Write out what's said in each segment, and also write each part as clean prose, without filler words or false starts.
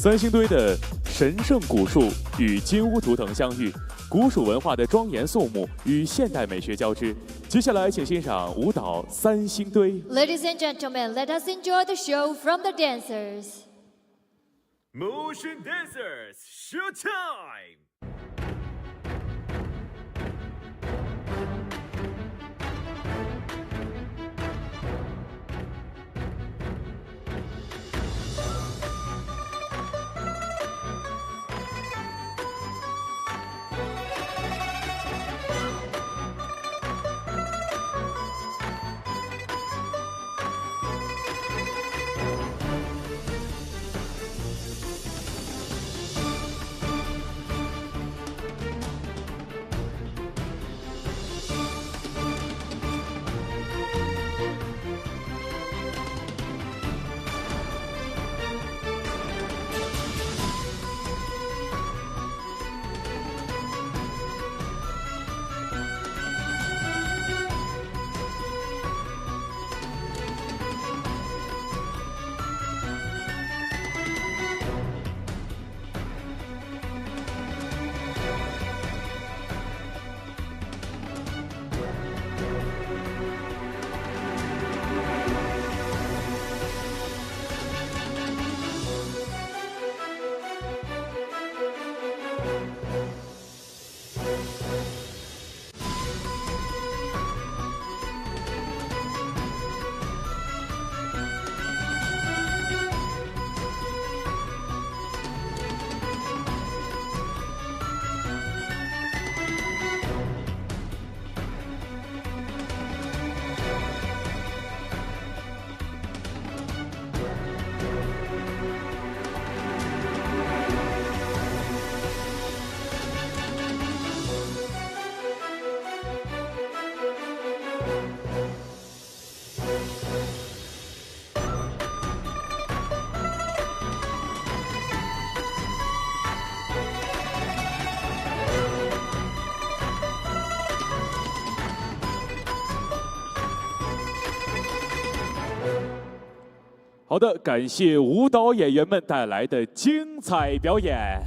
三星堆的神圣古树与金乌图腾相遇，古蜀文化的庄严肃穆与现代美学交织。接下来，请欣赏舞蹈《三星堆》。 Ladies and gentlemen, let us enjoy the show from the dancers. Motion dancers, showtime!好的，感谢舞蹈演员们带来的精彩表演。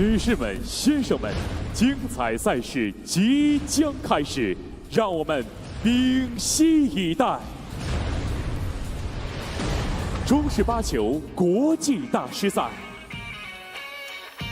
女士们、先生们，精彩赛事即将开始，让我们屏息以待。中式八球国际大师赛。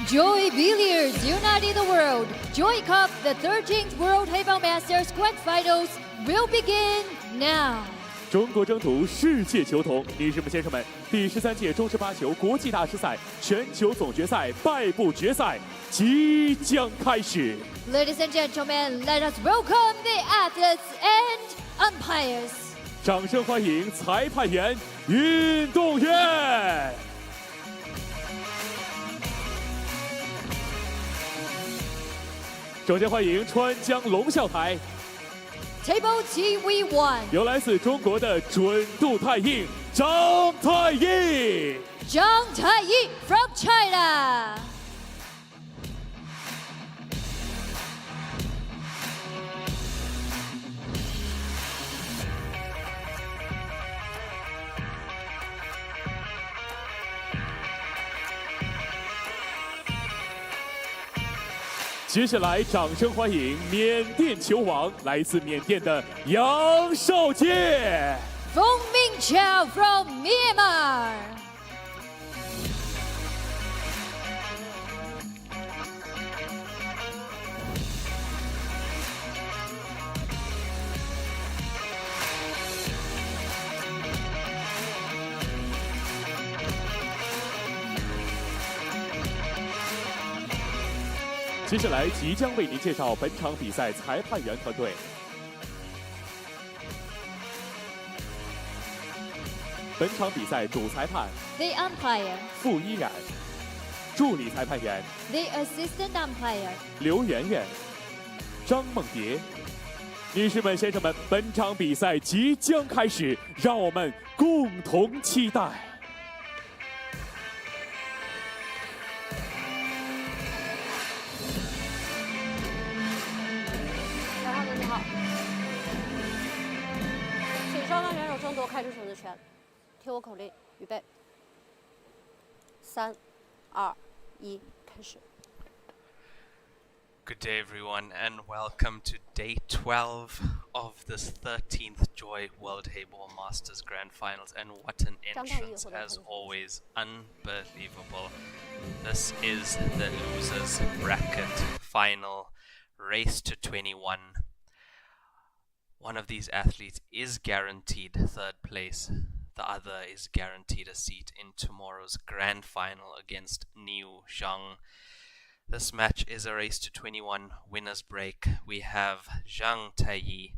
Joy Billiards united the world. Joy Cup, the 13th World Heyball Masters Grand Finals will begin now. 中国征途世界球童，女士们、先生们，第13届中式八球国际大师赛全球总决赛败部决赛即将开始。 Ladies and gentlemen, let us welcome the athletes and umpires. 掌声欢迎裁判员、运动员。 首先欢迎川江龙啸台， Table TV1. 由来自中国的准度太硬张太一， Jang Tai from China. 接下来，掌声欢迎缅甸球王，来自缅甸的杨少杰。Myint from Myanmar. 接下来即将为您介绍本场比赛裁判员团队。本场比赛主裁判 The umpire. 傅依然，助理裁判员 The assistant umpire. 刘媛媛、张梦蝶。女士们、先生们，本场比赛即将开始，让我们共同期待。裁判们你好，请双方选手争夺开出绳子权，听我口令，预备，3、2、1，开始。 Good day, everyone, and welcome to day 12 of this 13th Joy World Heyball Masters Grand Finals. And what an entrance, as always, unbelievable. This is the losers bracket final, race to 21. One of these athletes is guaranteed third place. The other is guaranteed a seat in tomorrow's grand final against Niu Zhang. This match is a race to 21 winners break. We have Jang Tai.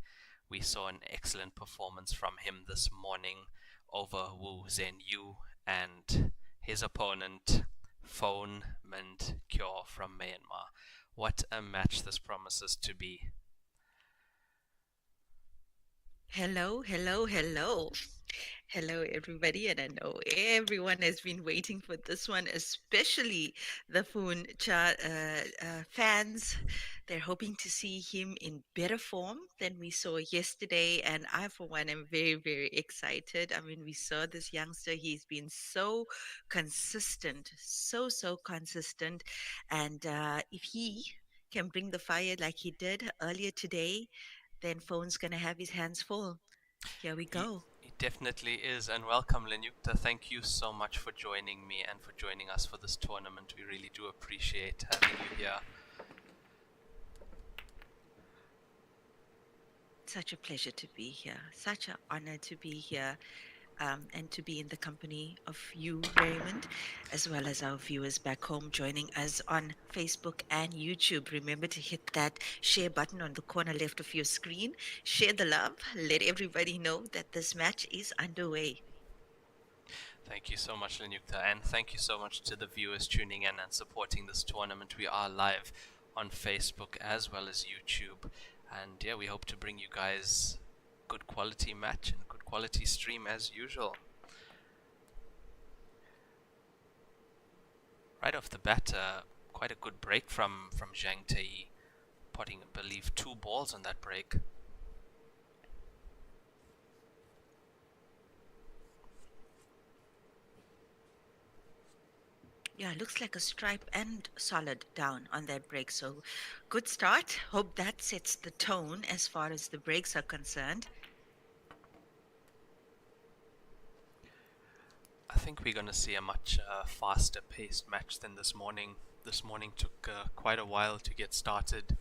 We saw an excellent performance from him this morning over Wu Zhenyu, and his opponent, Myint from Myanmar. What a match this promises to be. Hello, hello, hello. Hello, everybody, and I know everyone has been waiting for this one, especially the fans. They're hoping to see him in better form than we saw yesterday, and I, for one, am very, very excited. I mean, we saw this youngster. He's been so consistent, so consistent, and if he can bring the fire like he did earlier today, then Phone's going to have his hands full. Here we go. He definitely is, and welcome Lenyukta. Thank you so much for joining me and for joining us for this tournament. We really do appreciate having you here. Such a pleasure to be here. Such an honor to be here. And to be in the company of you, Raymond, as well as our viewers back home joining us on Facebook and YouTube. Remember to hit that share button on the corner left of your screen. Share the love. Let everybody know that this match is underway. Thank you so much, Lenyukta, and thank you so much to the viewers tuning in and supporting this tournament. We are live on Facebook as well as YouTube, and yeah, we hope to bring you guys good quality match and good quality stream as usual. Right off the bat, quite a good break from Jang Tai, potting, I believe, 2 balls on that break. Yeah, looks like a stripe and solid down on that break. So good start. Hope that sets the tone as far as the breaks are concerned. I think we're going to see a much faster paced match than this morning. This morning took quite a while to get started.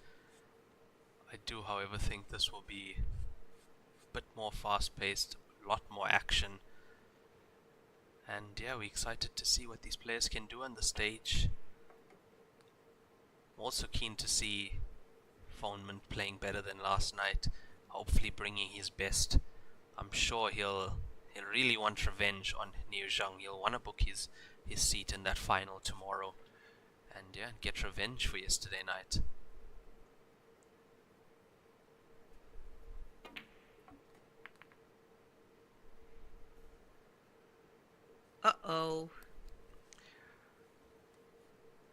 I do, however, think this will be a bit more fast paced, a lot more action. And yeah, we're excited to see what these players can do on the stage. I'm also keen to see Myint playing better than last night, hopefully bringing his best. I'm sure he'll really want revenge on Niu Zhang. He'll want to book his seat in that final tomorrow, and yeah, get revenge for yesterday night. Uh-oh.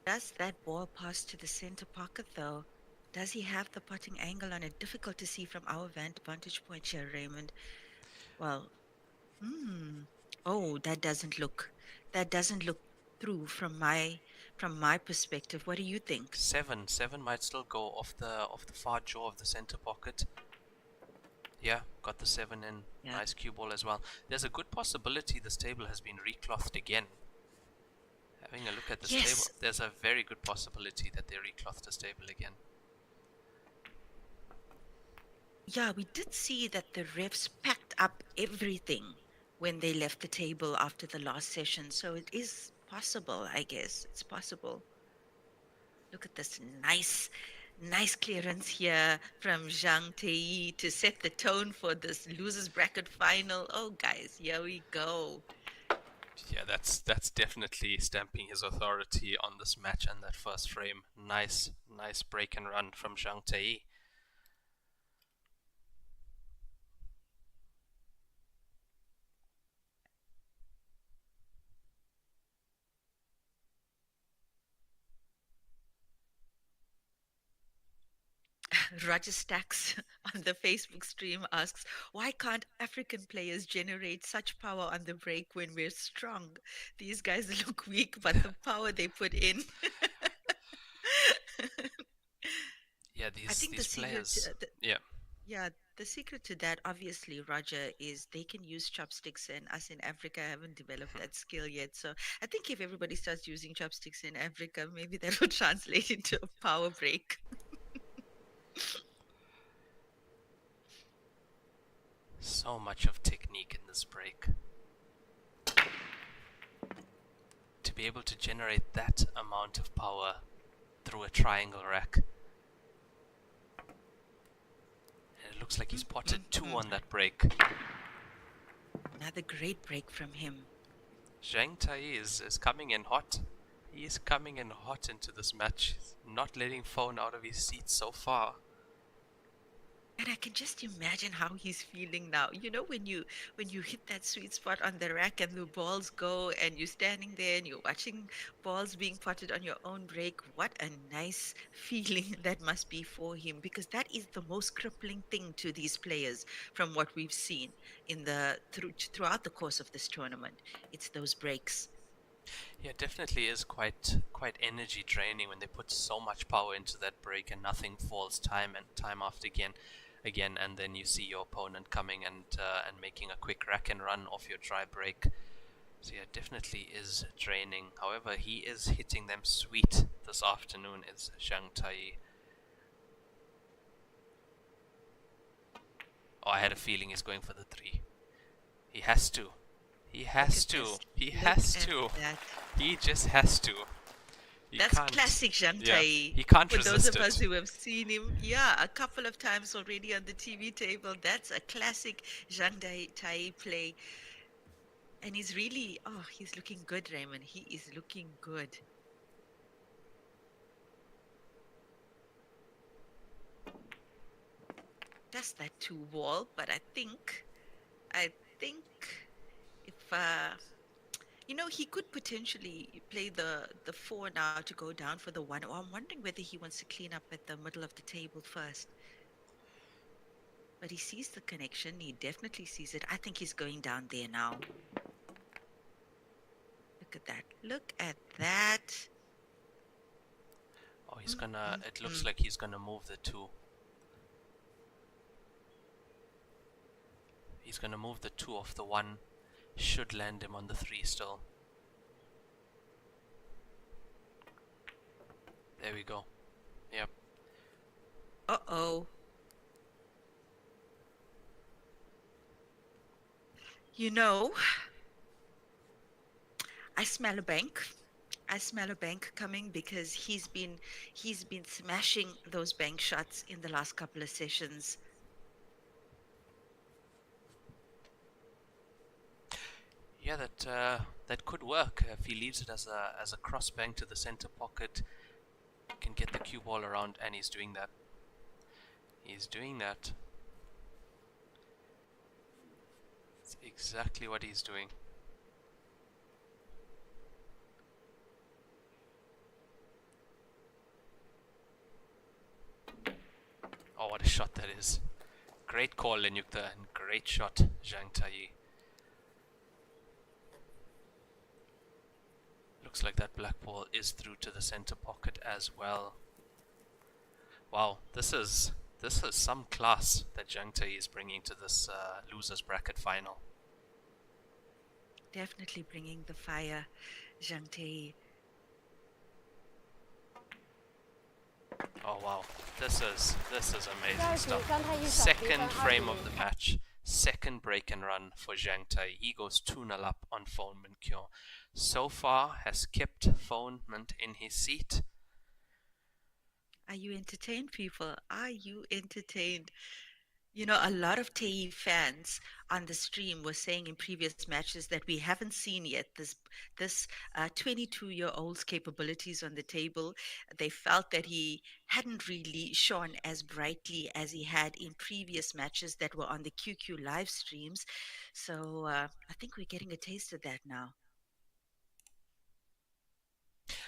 Does that ball pass to the center pocket, though? Does he have the potting angle on it? Difficult to see from our vantage point here, Raymond. Well, oh, that doesn't look through from my perspective. What do you think? 7 might still go off the far jaw of the center pocket. Yeah, got the 7 in. Yeah. Nice cue ball as well. There's a good possibility this table has been reclothed again. Having a look at this Yes. table, there's a very good possibility that they reclothed this table again. Yeah, we did see that the refs packed up everything when they left the table after the last session. So it is possible, I guess. It's possible. Look at this nice clearance here from Jang Tai to set the tone for this losers bracket final. Oh, guys, here we go. Yeah, that's definitely stamping his authority on this match and that first frame. Nice break and run from Jang Tai. Roger Stacks on the Facebook stream asks, why can't African players generate such power on the break when we're strong? These guys look weak, but the power they put in. Yeah, I think these the players. secret, Yeah, the secret to that, obviously, Roger, is they can use chopsticks, and us in Africa haven't developed that skill yet. So I think if everybody starts using chopsticks in Africa, maybe that will translate into a power break. so much of technique in this break. To be able to generate that amount of power through a triangle rack. And it looks like he's potted 2 on that break. Another great break from him. Jang Tai is coming in hot. He is coming in hot into this match. He's not letting Phone out of his seat so far. And I can just imagine how he's feeling now. You know, when you hit that sweet spot on the rack and the balls go and you're standing there and you're watching balls being potted on your own break, what a nice feeling that must be for him, because that is the most crippling thing to these players from what we've seen in the throughout the course of this tournament. It's those breaks. Yeah, it definitely is quite energy draining when they put so much power into that break and nothing falls time after again, and then you see your opponent coming and making a quick rack and run off your dry break. So yeah, it definitely is draining. However, he is hitting them sweet this afternoon, is Jang Tai. Oh, I had a feeling he's going for the 3. He has to. He has to. He has to. He just has to. That's classic Jang Tai. Yeah, he can't For resist those of us it. who have seen him, a couple of times already on the TV table, that's a classic Jang Tai play. And he's really, he's looking good, Raymond. He is looking good. Just that 2 wall, but I think if he could potentially play the 4 now to go down for the 1. I'm wondering whether he wants to clean up at the middle of the table first. But he sees the connection. He definitely sees it. I think he's going down there now. Look at that. Look at that. Oh, he's gonna. It looks like he's gonna move the 2. He's gonna move the 2 off the 1. Should land him on the 3 still. There we go. Yep. Uh-oh. I smell a bank. I smell a bank coming because he's been smashing those bank shots in the last couple of sessions. Yeah, that could work if he leaves it as a cross bank to the center pocket. Can get the cue ball around, and he's doing that. He's doing that. It's exactly what he's doing. Oh, what a shot that is. Great call, Lenyukta, and great shot, Jang Tai. Looks like that black ball is through to the center pocket as well. Wow, this is This is some class that Jang Tai is bringing to this losers bracket final. Definitely bringing the fire, Jang Tai. Oh wow, this is amazing 第二局 stuff. 张太一小比分 Second 20 frame of the match, second break and run for Jang Tai. He goes 2-0 up on Phone Myint. So far has kept Phone Myint in his seat. Are you entertained, people? Are you entertained? You know, a lot of Tae fans on the stream were saying in previous matches that we haven't seen yet this 22-year-old's capabilities on the table. They felt that he hadn't really shone as brightly as he had in previous matches that were on the QQ live streams. So I think we're getting a taste of that now.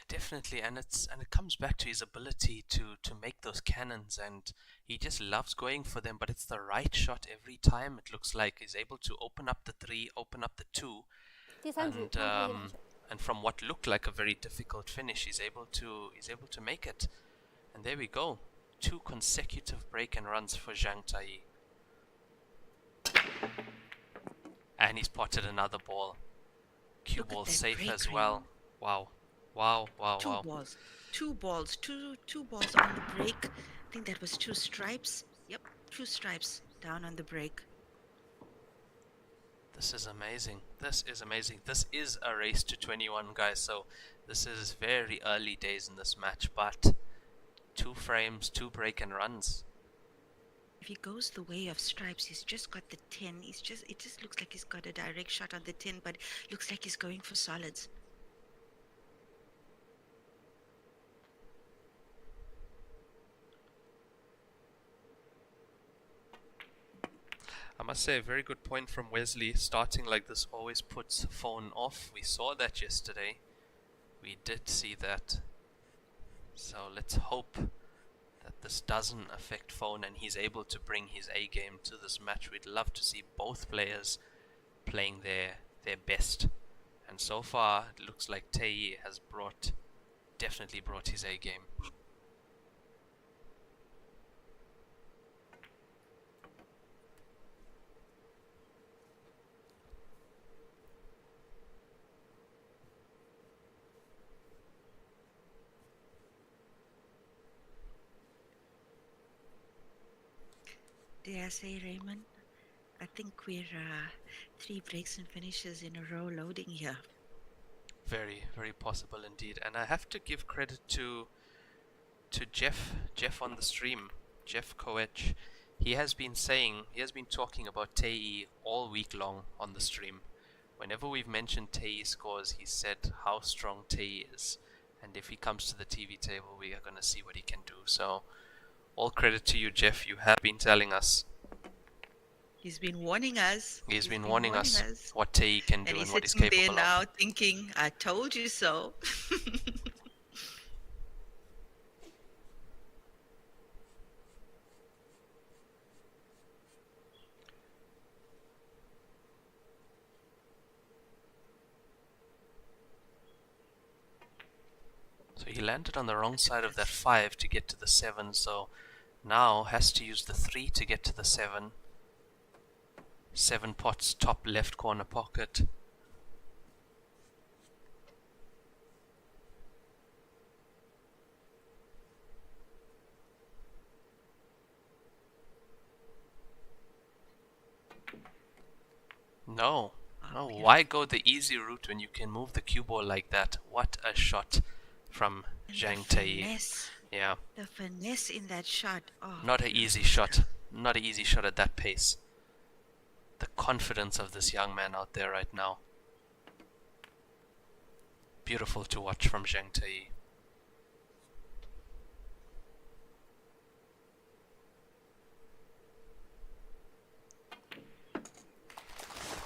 Definitely, and it comes back to his ability to make those cannons, and he just loves going for them, but it's the right shot every time. It looks like he's able to open up the 3, open up the 2, 第三局 and 张太一两球 and from what looked like a very difficult finish, he's able to make it. And there we go, 2 consecutive break and runs for Jang Tai. And he's potted another ball. Cue Look at ball that safe break, as well. Wow. Wow, wow, Two wow. balls, two balls on the break. I think that was 2 stripes. Yep, 2 stripes down on the break. This is amazing. This is amazing. This is a race to 21, guys. So this is very early days in this match, but 2 frames, 2 break and runs. If he goes the way of stripes, he's just got the 10. It just looks like he's got a direct shot on the 10, but looks like he's going for solids. I must say, a very good point from Wesley. Starting like this always puts Phone off. We saw that yesterday. We did see that. So let's hope that this doesn't affect Phone and he's able to bring his A game to this match. We'd love to see both players playing their best. And so far, it looks like Tae has definitely brought his A game. Dare I say, Raymond? I think we're 3 breaks and finishes in a row loading here. Very, very possible indeed. And I have to give credit to Jeff on the stream, Jeff Koech. He has been talking about Tae all week long on the stream. Whenever we've mentioned Tae scores, he said how strong Tae is. And if he comes to the TV table, we are going to see what he can do. So all credit to you, Jeff. You have been telling us. He's been warning us. He's been warning us what Tae can do and what he's sitting capable there now of. thinking, I told you so. So he landed on the wrong side of that 5 to get to the 7, so now has to use the 3 to get to the 7. 7 pots, top left corner pocket. No, no, why go the easy route when you can move the cue ball like that? What a shot from Jang Tai. Yeah. The finesse in that shot. Oh, Not an easy shot. Not an easy shot at that pace. The confidence of this young man out there right now. Beautiful to watch from Jang Tai.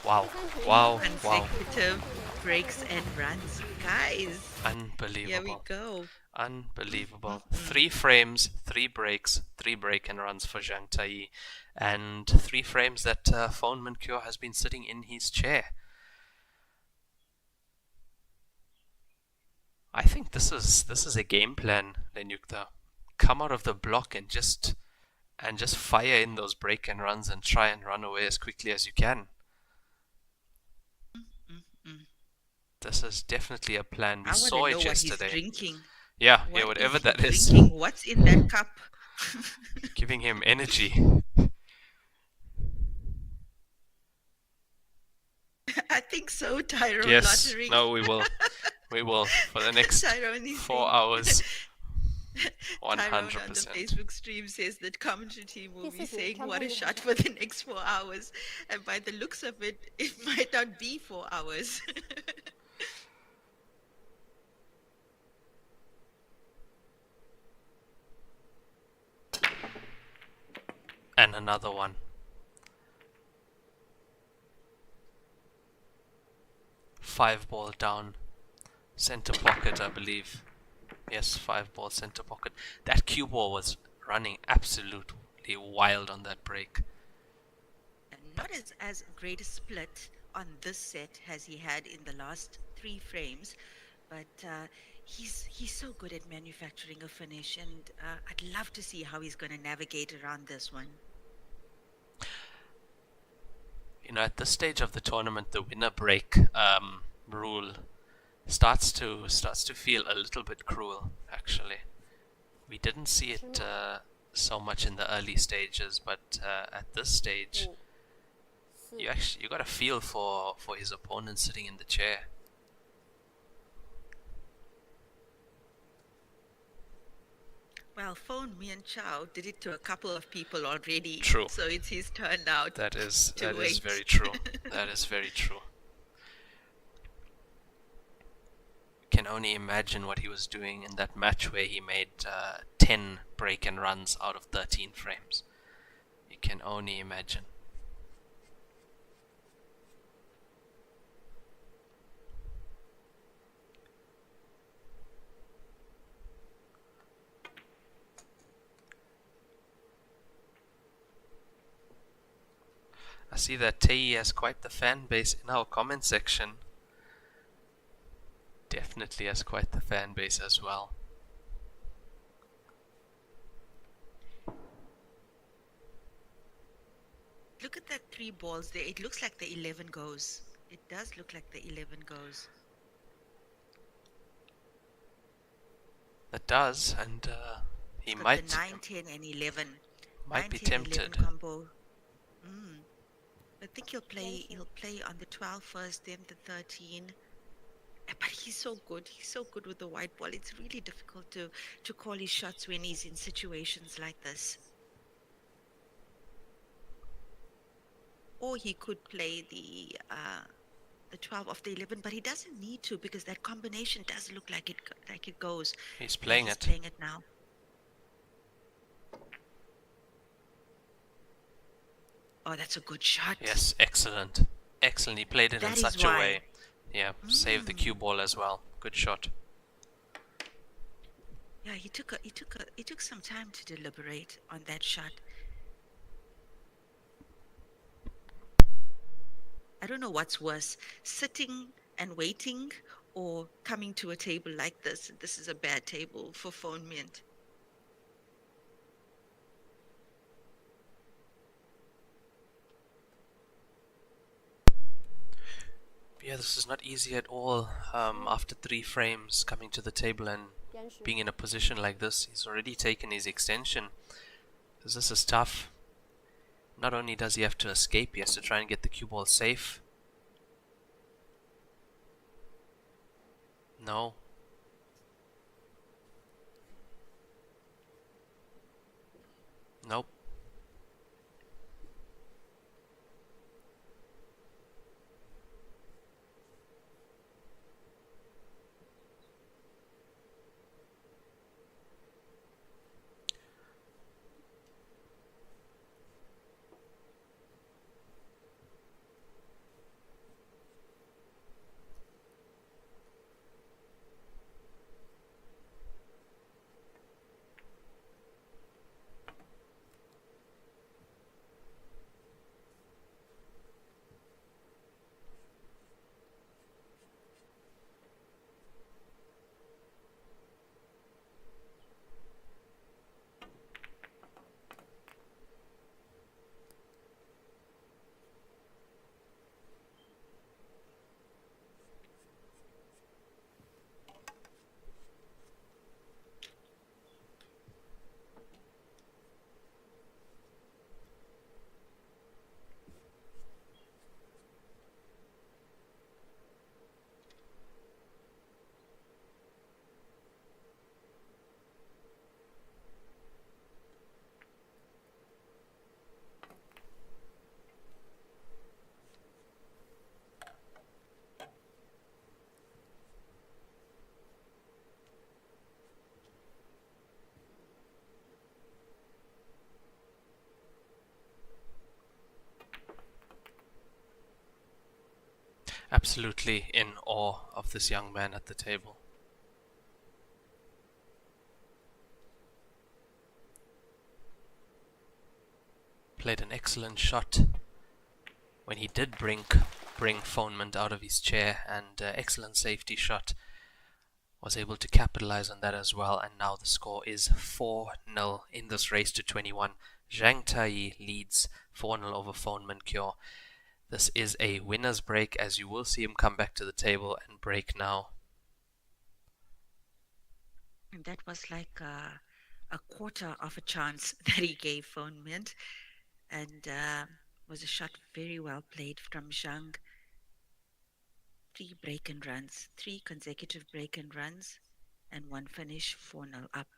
Wow, wow, wow. consecutive breaks and runs. Guys, Unbelievable. here we go. Unbelievable. 3 frames, 3 breaks, 3 break and runs for Jang Tai, and 3 frames that Phone Myint has been sitting in his chair. I think this is a game plan, Lenyukta. Come out of the block and just and just fire in those break and runs and try and run away as quickly as you can. This is definitely a plan. We I want saw to know it what he's yesterday. drinking. Yeah, What whatever is he that is. drinking? What's in that cup? Giving him energy. I think so, Tyrone Yes. Lottering. No, we will. We will for the next Tyrone is 4 saying- hours. Tyrone on the 100%. Facebook stream says that commentary team will be 第四局 saying 传 what 统 a 羽 shot 生 for the next 4 hours. And by the looks of it, it might not be 4 hours. And another one. Five ball down. Center pocket, I believe. Yes, 5 ball center pocket. That cue ball was running absolutely wild on that break. And not as great a split on this set as he had in the last 3 frames, but he's so good at manufacturing a finish, and I'd love to see how he's going to navigate around this one. You know, at this stage of the tournament, the winner break rule starts to feel a little bit cruel. Actually, we didn't see it so much in the early stages, but at this stage, 5 you got a feel for his opponent sitting in the chair. Well, Phone Myint Chow did it to a couple of people already. True. So it's his turn now. That is To wait. very true. That is very true. Can only imagine what he was doing in that match where he made 10 break and runs out of 13 frames. You can only imagine. I see that Tei has quite the fan base in our comment section. Definitely has quite the fan base as well. Look at that 3 balls there. It looks like the 11 goes. It does look like the 11 goes. That does, and he Got might the 9, 10, and 11. might 9, be 10, 11 tempted. combo. I think he'll play on the 12 first, then the 13. But he's so good. He's so good with the white ball. It's really difficult to call his shots when he's in situations like this. Or he could play the 12 of the 11, but he doesn't need to because that combination does look like it goes. He's playing He's it. playing it now. Oh, that's a good shot. Yes, excellent. Excellent. He played it in That is such a why. way. Yeah, saved the cue ball as well. Good shot. Yeah, he took some time to deliberate on that shot. I don't know what's worse, sitting and waiting or coming to a table like this. This is a bad table for Phone Myint. Yeah, this is not easy at all. After 3 frames, coming to the table and 延时 being in a position like this, he's already taken his extension. Because this is tough. Not only does he have to escape, he has to try and get the cue ball safe. No. Nope. absolutely in awe of this young man at the table. Played an excellent shot when he did bring Myint out of his chair, and excellent safety shot. Was able to capitalize on that as well, and now the score is 4-0 in this race to 21. Jang Tai leads 4-0 over Myint. This is a winner's break, as you will see him come back to the table and break now. And that was like a quarter of a chance that he gave Myint, and was a shot very well played from Zhang. 3 break and runs, 3 consecutive break and runs, and 1 finish 4-0 up.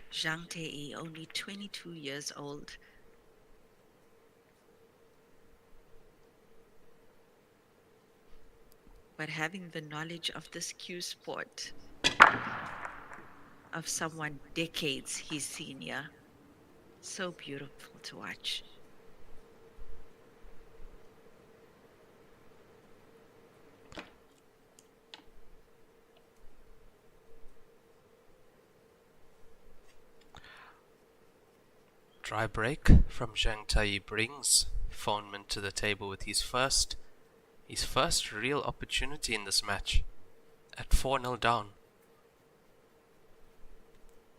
Jang Tai, only 22 years old. But having the knowledge of this cue sport of someone decades his senior, so beautiful to watch. Dry break from Jang Tai brings Myint to the table with his first real opportunity in this match at 4-0 down.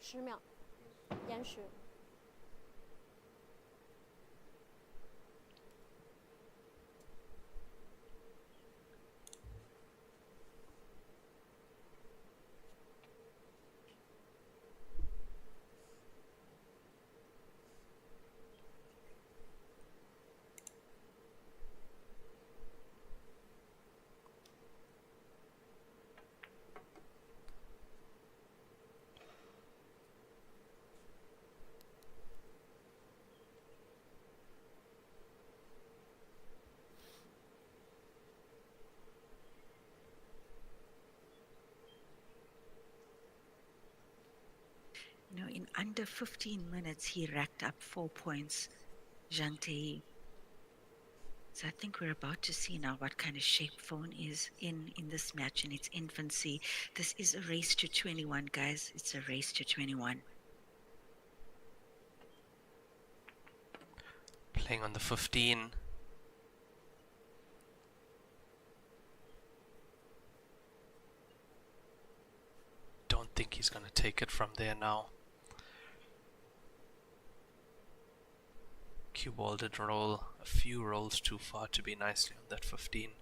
10秒，延时。You know, in under 15 minutes, he racked up 4 points, Jang Tai. So I think we're about to see now what kind of shape Phone is in this match in its infancy. This is a race to 21, guys. It's a race to 21. Playing on the 15. Don't think he's going to take it from there now. Cue ball did roll a few rolls too far to be nicely on that 15.10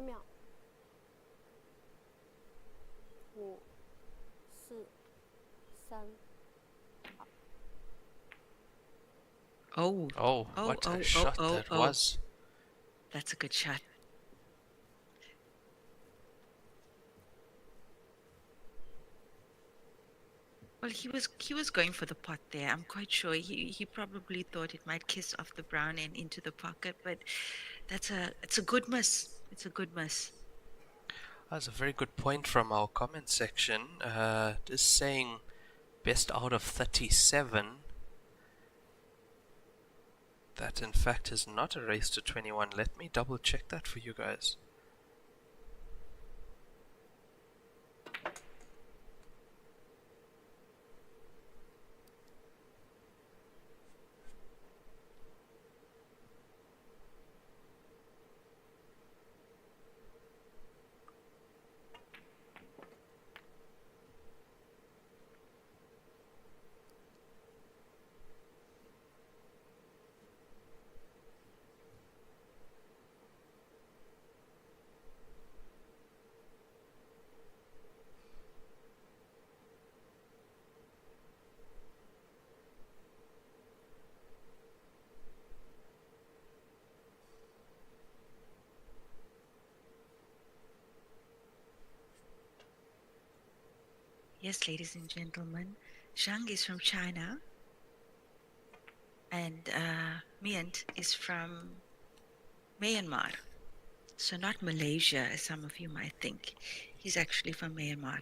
秒。5、4、3、2。Oh, what a shot that was. That's a good shot. Well, he was going for the pot there. I'm quite sure he probably thought it might kiss off the brown and into the pocket, but it's a good miss. It's a good miss. That's a very good point from our comment section. Just saying best out of 37. That in fact is not a race to 21. Let me double check that for you guys. Yes, ladies and gentlemen, Zhang is from China, and Myint is from Myanmar. So not Malaysia, as some of you might think. He's actually from Myanmar.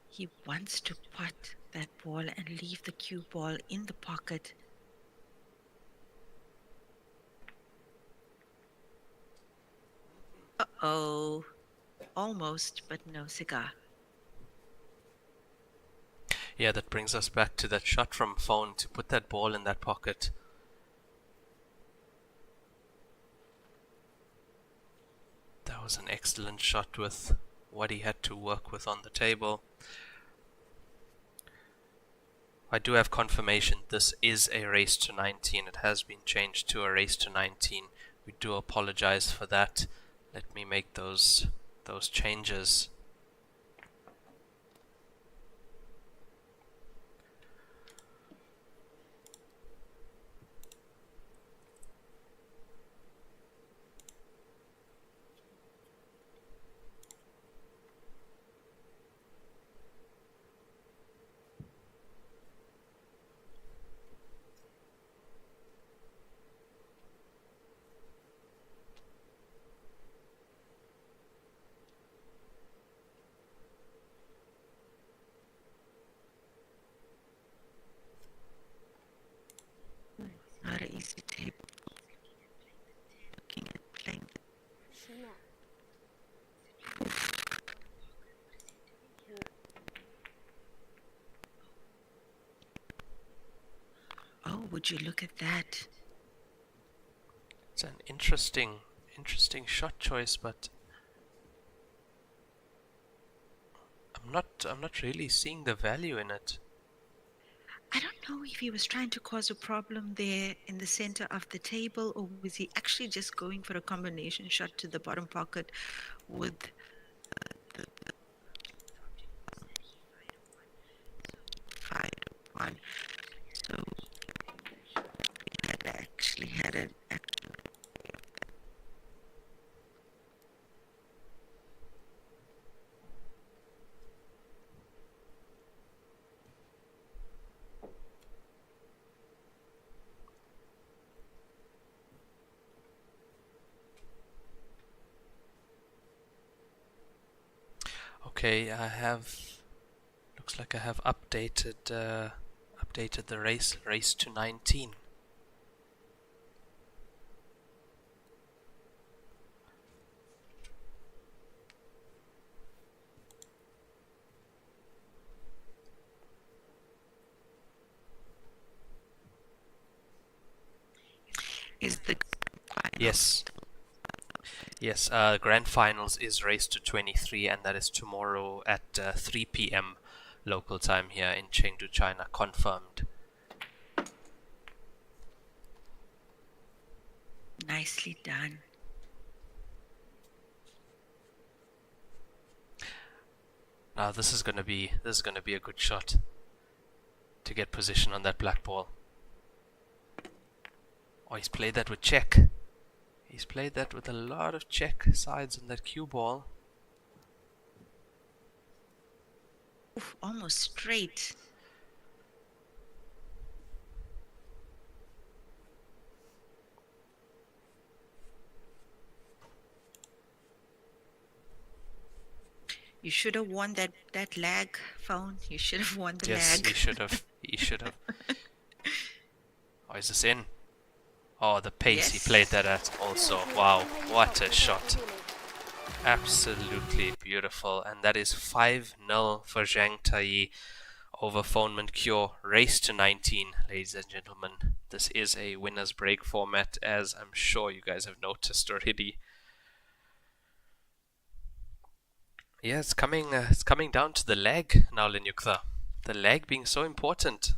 He wants to pot that ball and leave the cue ball in the pocket. Uh-oh. Almost, but no cigar. Yeah, that brings us back to that shot from Phone to put that ball in that pocket. That was an excellent shot with what he had to work with on the table. I do have confirmation this is a race to 19. It has been changed to a race to 19. We do apologize for that. Let me make those changes. Not an easy table. Looking at playing. 10秒。Oh, would you look at that? It's an interesting shot choice, but I'm not really seeing the value in it. I don't know if he was trying to cause a problem there in the center of the table, or was he actually just going for a combination shot to the bottom pocket with the 5-1. So he had actually had an actual. Okay, looks like I have updated the race to 19. Is the Yes. Yes, Grand Finals is race to 23, and that is tomorrow at 3 p.m. local time here in Chengdu, China, confirmed. Nicely done. Now this is gonna be a good shot to get position on that black ball. Oh, he's played that with check. He's played that with a lot of check sides on that cue ball. Oof, almost straight. You should have won that lag, Phone. You should have won the Yes, lag. he should have. He should have. Oh, is this in? Oh, the pace he Yes. played that at also. Wow, what a shot. Absolutely beautiful. And that is 5-0 for Jang Tai over Phone Cure. Race to 19, ladies and gentlemen. This is a winner's break format, as I'm sure you guys have noticed already. Yeah, it's coming down to the leg now, Linyukta. The leg being so important.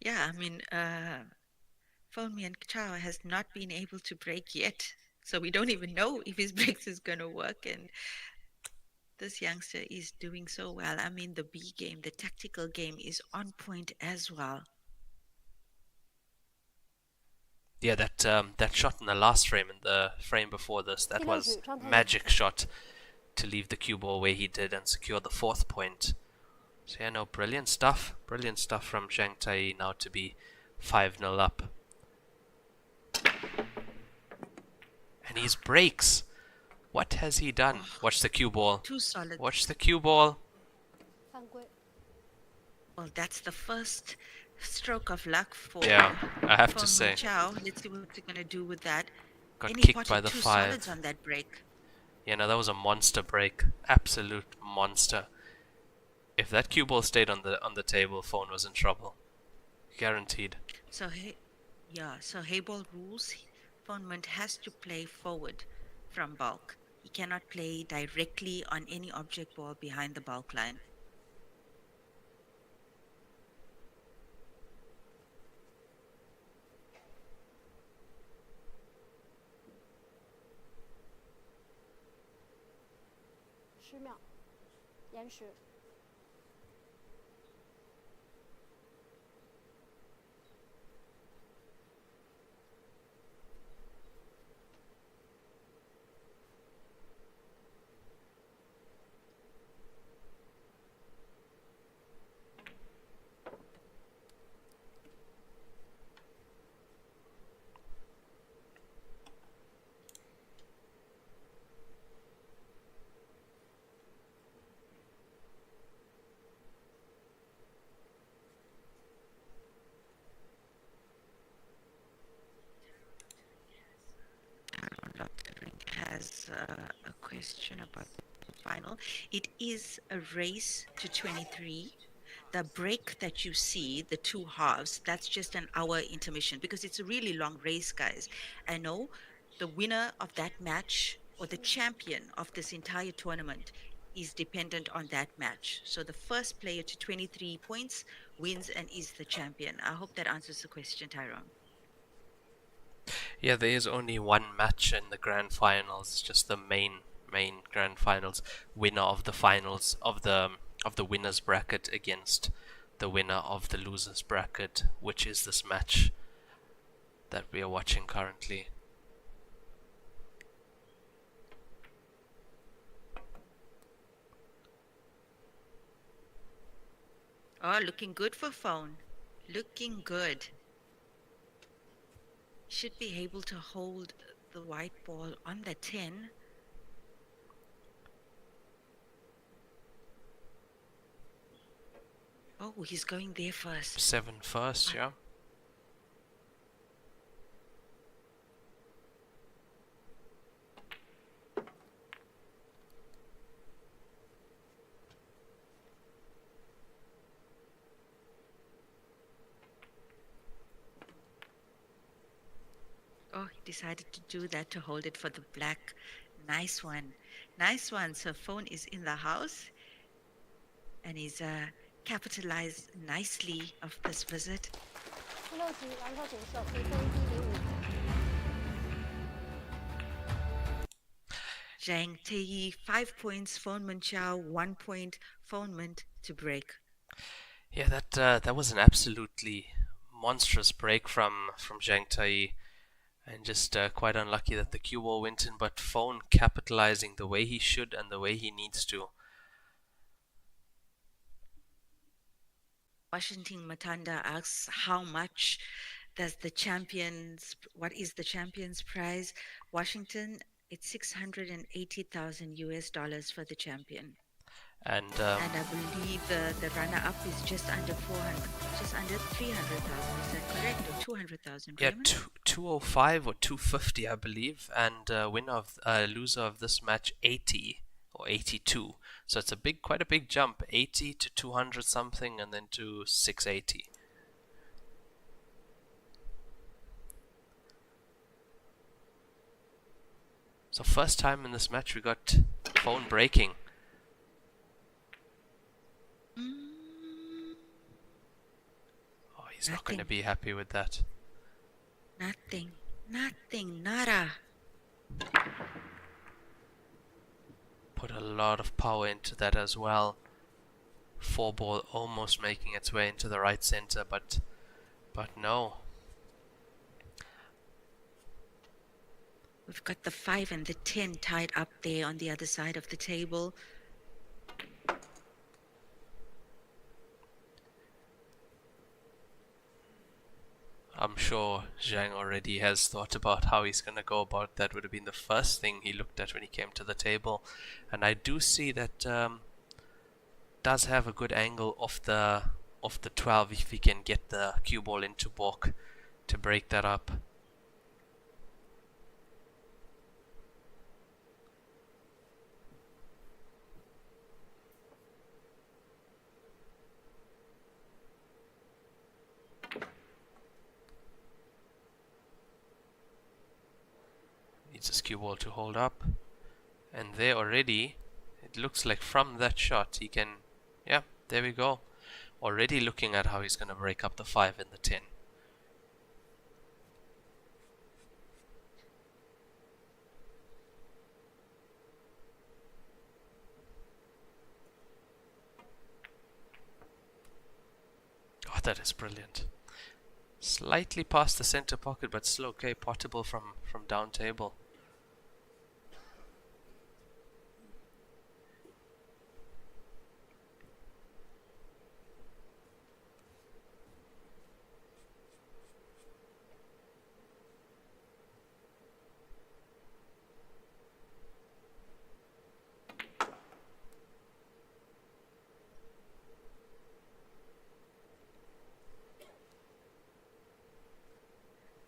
Yeah, I mean, Myint Chao has not been able to break yet. So we don't even know if his breaks is going to work. And this youngster is doing so well. I mean, the B game, the tactical game is on point as well. Yeah, that shot in the last frame and the frame before this, that was magic shot to leave the cue ball where he did and secure the 4th point. So yeah, no, brilliant stuff from Jang Tai now to be 5-0 up. And his breaks. What has he done? Watch the cue ball. Too solid. Watch the cue ball. 犯规。 Well, that's the first stroke of luck for Yeah, I have to Myint say. Chao. Let's see what they're going to do with that. Got And he kicked potted by the 2 5. solids on that break. Yeah, no, that was a monster break. Absolute monster. If that cue ball stayed on the table, phone was in trouble. Guaranteed. So so Heyball rules, Myint has to play forward from bulk. He cannot play directly on any object ball behind the bulk line. $10秒，延时。Has a question about the final. It is a race to 23. The break that you see, the 2 halves, that's just an hour intermission because it's a really long race, guys. I know the winner of that match or the champion of this entire tournament is dependent on that match. So the first player to 23 points wins and is the champion. I hope that answers the question, Tyrone. Yeah, there is only one match in the grand finals, just the main grand finals. Winner of the finals of the winners bracket against the winner of the losers bracket, which is this match that we are watching currently. Oh, looking good for phone. Looking good. Should be able to hold the white ball on the 10. Oh, he's going there first. 7 first, yeah. Oh, he decided to do that to hold it for the black. Nice one. Nice one. So phone is in the house and he's capitalized nicely of this visit. 第6局完球景色，比分1-5。 Jang Tai, 5 points, Myint Chao, 1 point, Myint to break. Yeah, that was an absolutely monstrous break from Jang Tai, and just quite unlucky that the cue ball went in, but phone capitalizing the way he should and the way he needs to. Washington Matanda asks what is the champion's prize? Washington, it's $680,000 for the champion. And I believe the runner-up is just under 300,000. Is that correct? Or 200,000? yeah, 205 or 250, I believe, and loser of this match 80 or 82. So it's quite a big jump, 80 to 200 something, and then to 680. So first time in this match we got phone breaking. Oh, he's not going to be happy with that. Nothing. Nothing. Nada. Put a lot of power into that as well. 4-ball almost making its way into the right center, but no. We've got the 5 and the 10 tied up there on the other side of the table. I'm sure Zhang already has thought about how he's going to go about that. Would have been the first thing he looked at when he came to the table. And I do see that does have a good angle off the 12 if he can get the cue ball into balk to break that up. Needs his cue ball to hold up, and there already it looks like from that shot he can, yeah, there we go, already looking at how he's going to break up the 5 and the 10. Oh, that is brilliant. Slightly past the center pocket, but still okay, potable from down table.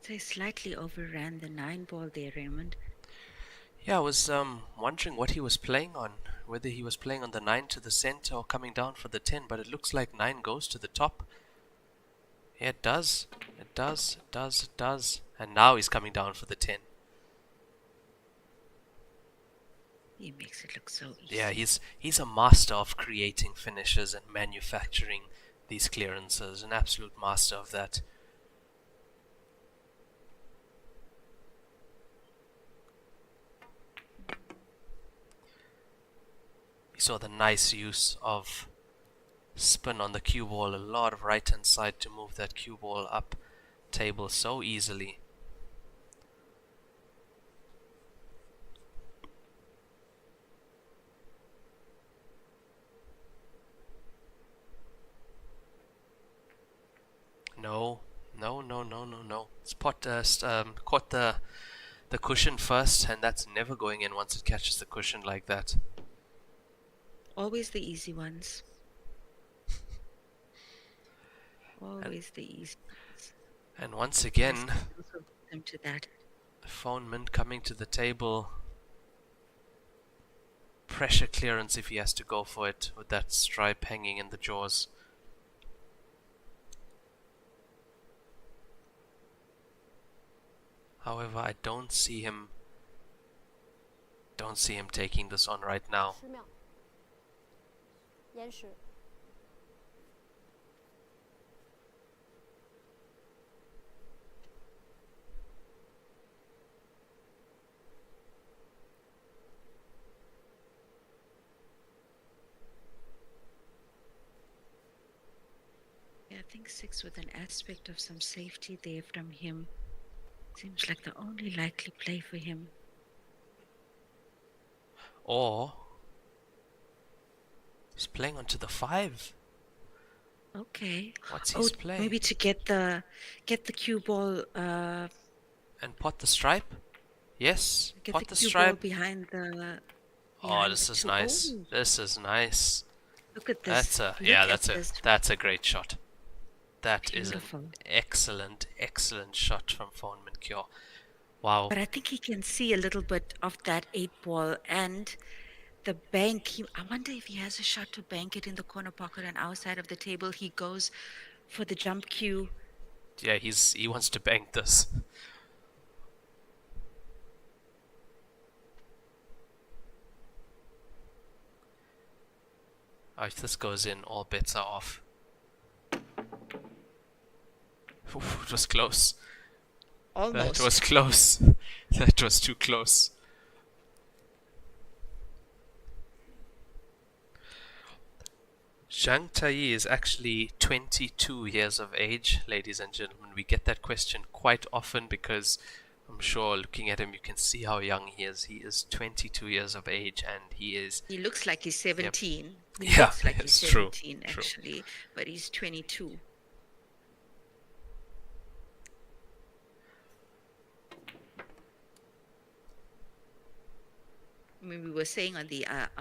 They slightly overran the 9 ball there, Raymond. Yeah, I was wondering what he was playing on, whether he was playing on the 9 to the center or coming down for the 10, but it looks like 9 goes to the top. Yeah, it does. It does. It does. It does. And now he's coming down for the 10. He makes it look so easy. Yeah, he's a master of creating finishes and manufacturing these clearances, an absolute master of that. We saw the nice use of spin on the cue ball, a lot of right hand side to move that cue ball up table so easily. No. Spot caught the cushion first, and that's never going in once it catches the cushion like that. Always the easy ones. Always the easy ones. And once again, Also them to that. Myint coming to the table. Pressure clearance if he has to go for it with that stripe hanging in the jaws. However, I don't see him taking this on right now. 10秒，延时。Yeah, I think 6 with an aspect of some safety there from him. Seems like the only likely play for him. Or he's playing onto the 5. Okay. What's his play? Maybe to get the cue ball. And pot the stripe? Yes, Get pot the the cue ball stripe. behind the. Oh, behind this the is two- nice. Oh, This is nice. look at this. That's a great shot. That is an Beautiful. excellent shot from Myint. Wow. But I think he can see a little bit of that 8 ball and the bank. I wonder if he has a shot to bank it in the corner pocket on our side of the table. He goes for the jump cue. Yeah, he wants to bank this. Oh, if this goes in, all bets are off. Oof, it was close. Almost. That was close. That was too close. Jang Tai is actually 22 years of age, ladies and gentlemen. We get that question quite often because I'm sure looking at him you can see how young he is. He is 22 years of age and he is... He looks like he's 17. He Yeah, looks like he's it's true, 17 true. actually, but he's 22. I mean, we were saying on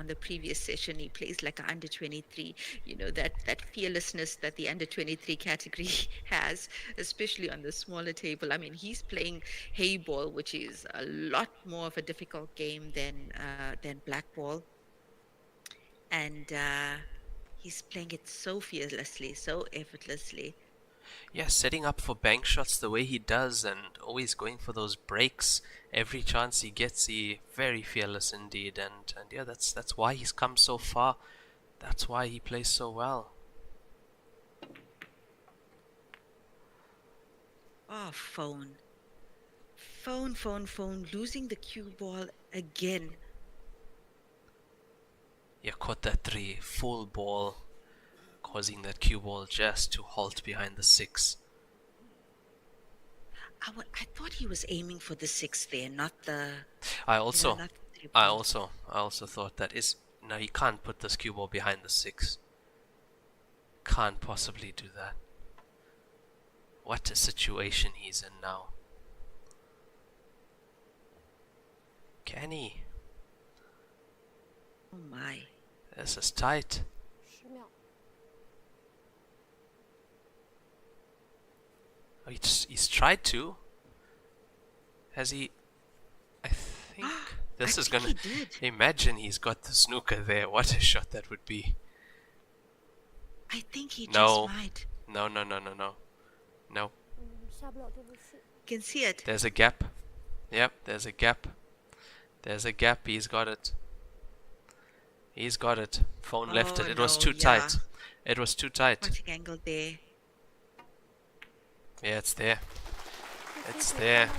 the previous session, he plays like an under 23. You know, that fearlessness that the under 23 category has, especially on the smaller table. I mean, he's playing Heyball, which is a lot more of a difficult game than black ball, and he's playing it so fearlessly, so effortlessly. Yeah, setting up for bank shots the way he does and always going for those breaks every chance he gets. He very fearless indeed, and yeah, that's why he's come so far. That's why he plays so well. Oh, phone, losing the cue ball again. Yeah, caught that 3 full ball, causing that cue ball just to halt behind the 6. I thought he was aiming for the 6 there, not the. I also not the 3 ball. I also thought that is no, he can't put this cue ball behind the 6. Can't possibly do that. What a situation he's in now. Can he? Oh my. This is tight. 10秒。 Oh, he's tried to. Has he? I think this I is think gonna. he did. Imagine he's got the snooker there. What a shot that would be. I think he No. just might. No. 下不了对不起。 Can see it. There's a gap. Yep, there's a gap. There's a gap. He's got it. He's got it. Phone left it. Oh, It was no, too yeah. tight. It was too tight. Watching angle there. Yeah, it's there. It's there.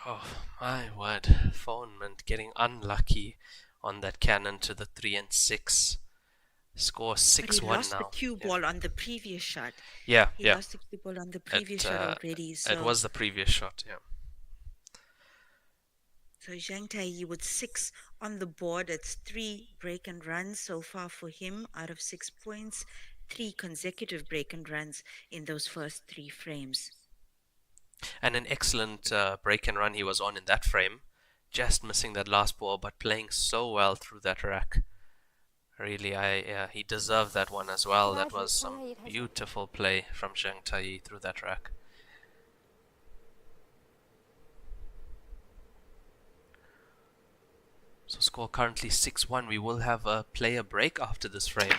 Oh my word. Phone Myint getting unlucky on that cannon to the 3 and 6. Score But he 6-1 lost now. the cue ball on the previous shot. Yeah, He yeah. lost the cue ball on the previous shot already. So, It was the previous shot, yeah. so Jang Tai with 6 on the board. It's 3 break and runs so far for him out of 6 points. 3 consecutive break and runs in those first 3 frames. And an excellent break and run he was on in that frame. Just missing that last ball, but playing so well through that rack. Really, he deserved that one as well. That was some beautiful play from Jang Tai through that rack. So score currently 6-1. We will have a player break after this frame.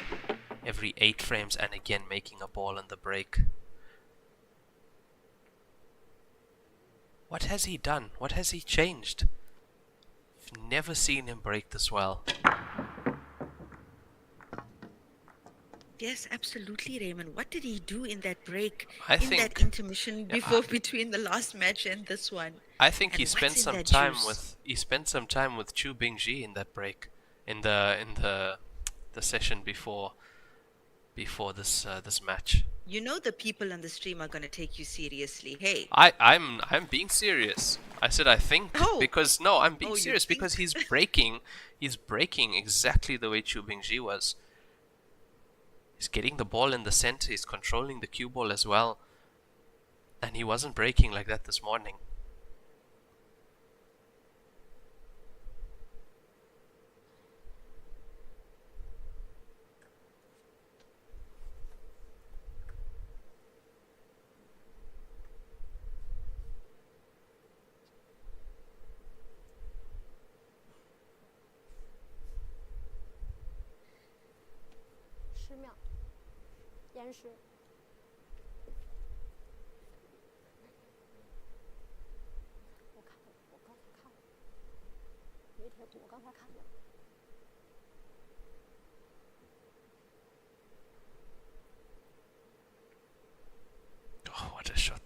Every 8 frames, and again making a ball in the break. What has he done? What has he changed? I've never seen him break this well. Yes, absolutely, Raymond. What did he do in that break, I in think- that intermission before between the last match and this one? I think And he what's spent in some that time juice? with Chu Bingji in that break, in the session before this match. You know the people on the stream are going to take you seriously. Hey, I'm being serious. I said I think Oh. because no, I'm being Oh, you serious think? because he's breaking exactly the way Chu Bingji was. He's getting the ball in the center, he's controlling the cue ball as well. And he wasn't breaking like that this morning. ,10秒，延时。我刚才看了，没贴图，我刚才看了。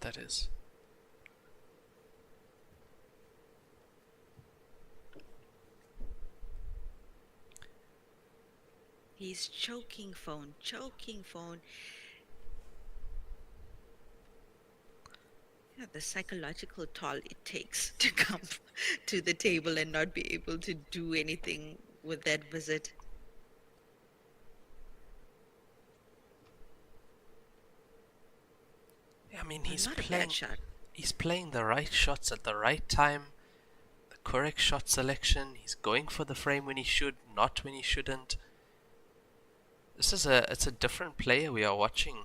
that is. He's choking phone, choking phone. Yeah, the psychological toll it takes to come to the table and not be able to do anything with that visit. I mean, Not a bad shot. he's playing the right shots at the right time, the correct shot selection. He's going for the frame when he should, not when he shouldn't. It's a different player we are watching.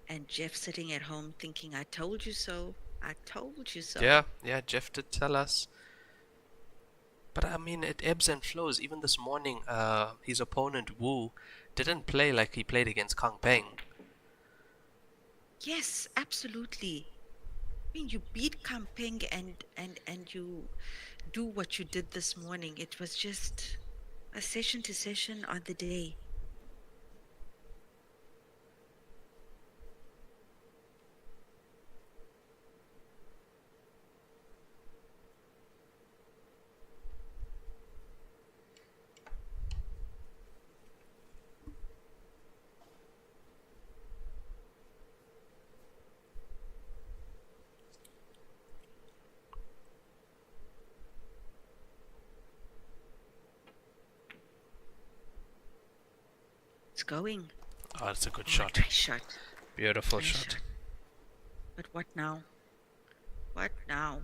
And Jeff sitting at home thinking, I told you so. I told you so. Yeah, Jeff did tell us. But I mean, it ebbs and flows. Even this morning, his opponent Wu didn't play like he played against Kang Peng. Yes, absolutely. I mean, you beat Kampeng and you do what you did this morning. It was just a session to session on the day. It's going. Oh, that's a good Oh, shot. nice shot. Beautiful Nice shot. But what now? What now?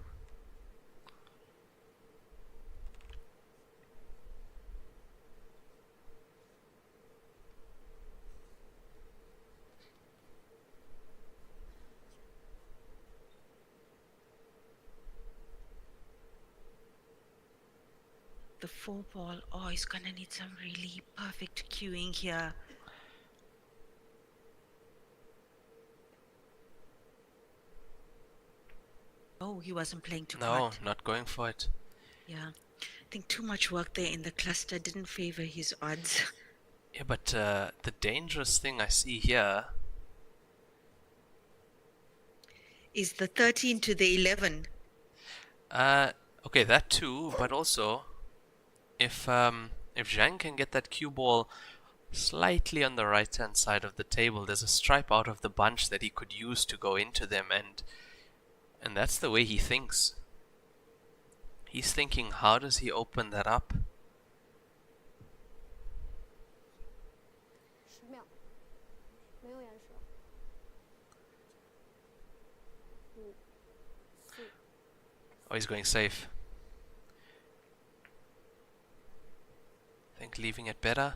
The 4-ball. Oh, he's gonna need some really perfect cueing here. Oh, he wasn't playing too No, hard. not going for it. Yeah. I think too much work there in the cluster didn't favor his odds. Yeah, but the dangerous thing I see here. Is the 13 to the 11. Okay, that too, but also if Zhang can get that cue ball slightly on the right hand side of the table, there's a stripe out of the bunch that he could use to go into them, and that's the way he thinks. He's thinking, how does he open that up? 10秒，没有延时。5、4。 Oh, he's going safe. I think leaving it better.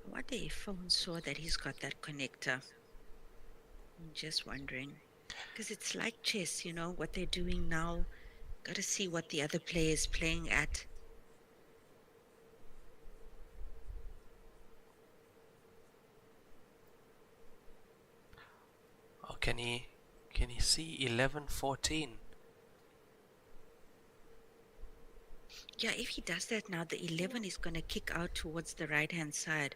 I wonder if phone saw that he's got that connector. I'm just wondering. Because it's like chess, you know, what they're doing now. Got to see what the other player is playing at. Oh, can he see 11-14? Yeah, if he does that now, the 11 is going to kick out towards the right-hand side.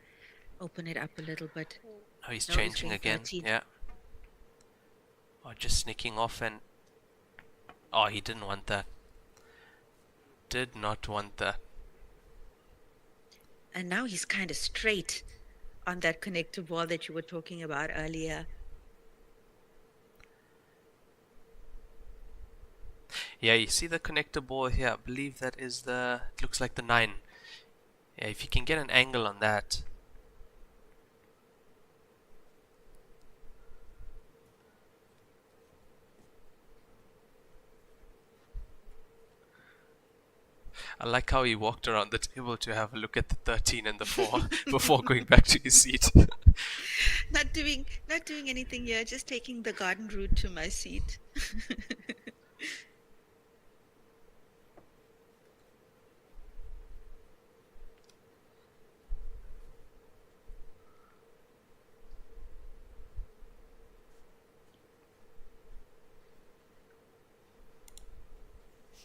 Open it up a little bit. Oh, he's No, he's changing going again. 13. Yeah. Oh, just sneaking off and... Oh, he didn't want that. Did not want that. And now he's kind of straight on that connector ball that you were talking about earlier. Yeah, you see the connector ball here. I believe that is the... It looks like the 9. Yeah, if you can get an angle on that... I like how he walked around the table to have a look at the 13 and the 4 before going back to his seat. Not doing anything here, just taking the garden route to my seat.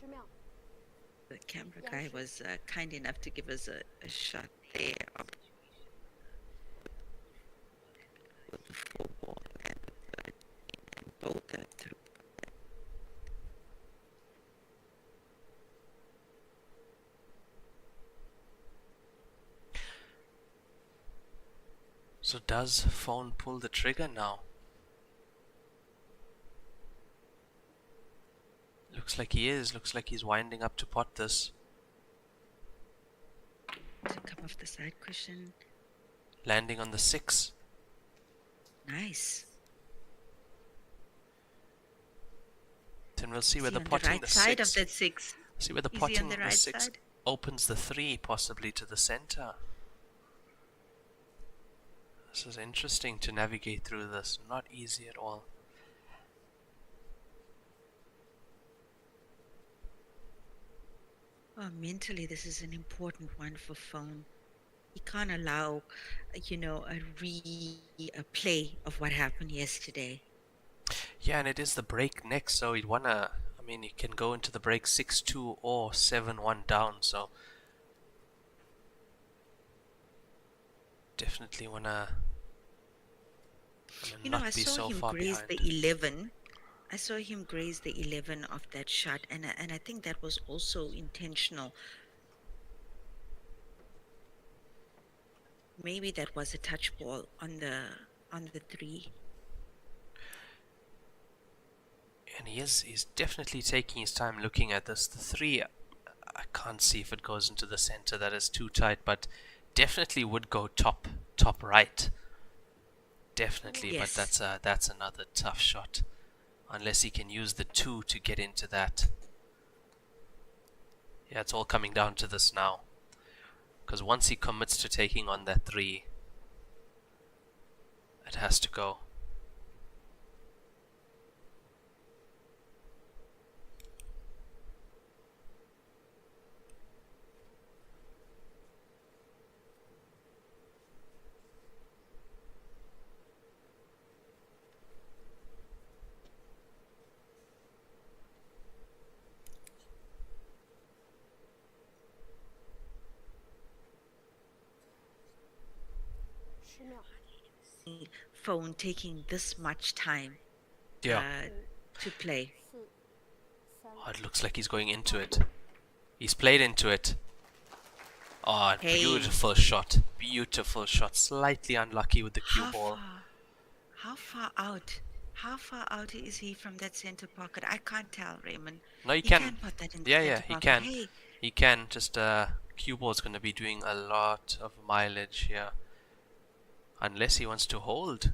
10秒。 The camera guy was kind enough to give us a shot there of with the 4 ball and the 13 and both are through. So does phone pull the trigger now? Looks like he is. Looks like he's winding up to pot this. To come off the side cushion. Landing on the 6. Nice. Then we'll see where Is he the on potting right the side 6. of that 6. See where the Is he on potting the the right 6 side? opens the 3 possibly to the center. This is interesting to navigate through this. Not easy at all. Oh, mentally, this is an important one for phone. He can't allow, a play of what happened yesterday. Yeah, and it is the break next, so he'd wanna. I mean, he can go into the break 6-2 or 7-1 down, so definitely wanna not I be saw so him far graze behind. the 11. I saw him graze the 11 of that shot, and I think that was also intentional. Maybe that was a touch ball on the 3. And he's definitely taking his time looking at this. The 3, I can't see if it goes into the center. That is too tight, but definitely would go top right. Definitely, Yes. but that's another tough shot. Unless he can use the 2 to get into that. Yeah, it's all coming down to this now. Because once he commits to taking on that 3, it has to go. Phone taking this much time Yeah. to play. 4、3、Oh, it looks like he's going into it. He's played into it. Oh, Hey. beautiful shot. Beautiful shot. Slightly unlucky with the cue ball. How far out? How far out is he from that center pocket? I can't tell, Raymond. No, he He can. can put that in the Yeah, center yeah, he pocket. can. Hey, He can. Just cue ball's going to be doing a lot of mileage here. Unless he wants to hold.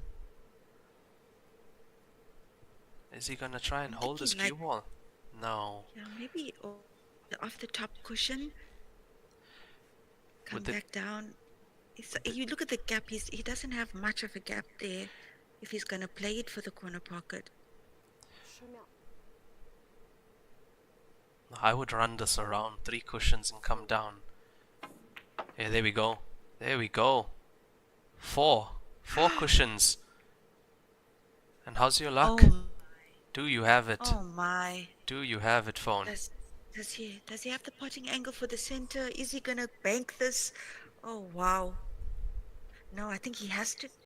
Is he going to try and I'm hold his thinking cue ball? No. yeah, maybe off the top cushion. Come With the- back down. You look at the gap. He doesn't have much of a gap there. If he's gonna play it for the corner pocket. 10秒。 I would run this around 3 cushions and come down. Yeah, there we go. There we go. 4 cushions. And how's your luck? Oh, Do you have it? oh my. Do you have it, phone? Does he have the potting angle for the center? Is he gonna bank this? Oh wow. No, I think he has to